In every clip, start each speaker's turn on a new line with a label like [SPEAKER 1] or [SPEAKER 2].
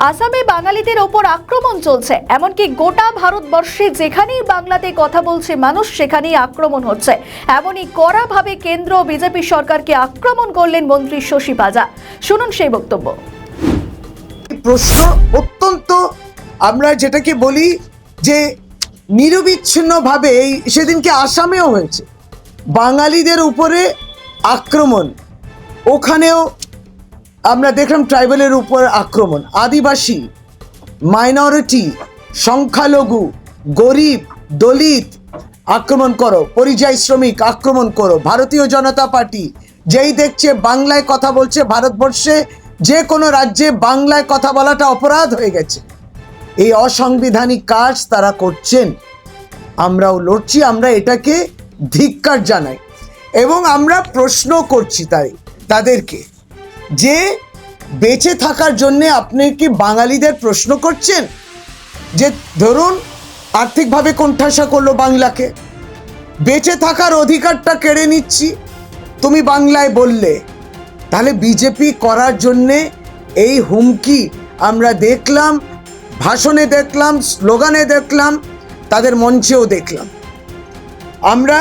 [SPEAKER 1] আসামে বাঙালিদের ওপর আক্রমণ চলছে, এমনকি গোটা ভারতবর্ষে যেখানেই বাংলাতে কথা বলছে মানুষ সেখানেই আক্রমণ হচ্ছে। এমনই কড়াভাবে কেন্দ্র বিজেপি সরকারকে আক্রমণ করলেন মন্ত্রী শশী পাজা। শুনুন সেই বক্তব্য।
[SPEAKER 2] প্রশ্ন অত্যন্ত আমরা যেটাকে বলি যে নিরবিচ্ছিন্নভাবে সেদিনকে আসামেও হয়েছে বাঙালিদের উপরে আক্রমণ। ওখানেও আমরা দেখলাম ট্রাইবালের উপর আক্রমণ, আদিবাসী, মাইনরিটি, সংখ্যালঘু, গরিব, দলিত আক্রমণ করো, পরিযায়ী শ্রমিক আক্রমণ করো। ভারতীয় জনতা পার্টি যেই দেখছে বাংলায় কথা বলছে, ভারতবর্ষে যে কোনো রাজ্যে বাংলায় কথা বলাটা অপরাধ হয়ে গেছে, এই অসাংবিধানিক কাজ তারা করছেন। আমরাও লড়ছি, আমরা এটাকে ধিক্কার জানাই এবং আমরা প্রশ্ন করছি তাদেরকে যে বেঁচে থাকার জন্যে আপনি কি বাঙালিদের প্রশ্ন করছেন? যে ধরুন আর্থিকভাবে কোণঠাসা করলো বাংলাকে, বেঁচে থাকার অধিকারটা কেড়ে নিচ্ছি, তুমি বাংলায় বললে, তাহলে বিজেপি করার জন্যে এই হুমকি আমরা দেখলাম, ভাষণে দেখলাম, স্লোগানে দেখলাম, তাদের মঞ্চেও দেখলাম। আমরা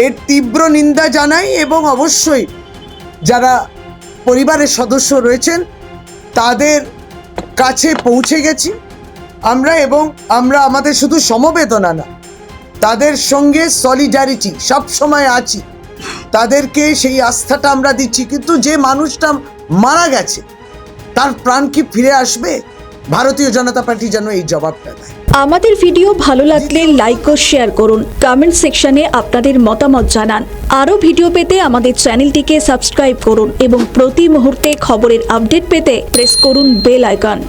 [SPEAKER 2] এর তীব্র নিন্দা জানাই এবং অবশ্যই যারা পরিবারের সদস্য রয়েছেন তাদের কাছে পৌঁছে গেছি আমরা, এবং আমরা আমাদের শুধু সমবেদনা না, তাদের সঙ্গে সলিডারিটি সব সময় আছি, তাদেরকে সেই আস্থাটা আমরা দিচ্ছি। কিন্তু যে মানুষটা মারা গেছে তার প্রাণ কি ফিরে আসবে? ভারতীয় জনতা পার্টি যেন এই জবাবটা দেয়।
[SPEAKER 3] আমাদের ভিডিও ভালো লাগলে লাইক ও শেয়ার করুন, কমেন্ট সেকশনে আপনাদের মতামত জানান। আরও ভিডিও পেতে আমাদের চ্যানেলটিকে সাবস্ক্রাইব করুন এবং প্রতি মুহূর্তে খবরের আপডেট পেতে প্রেস করুন বেল আইকন।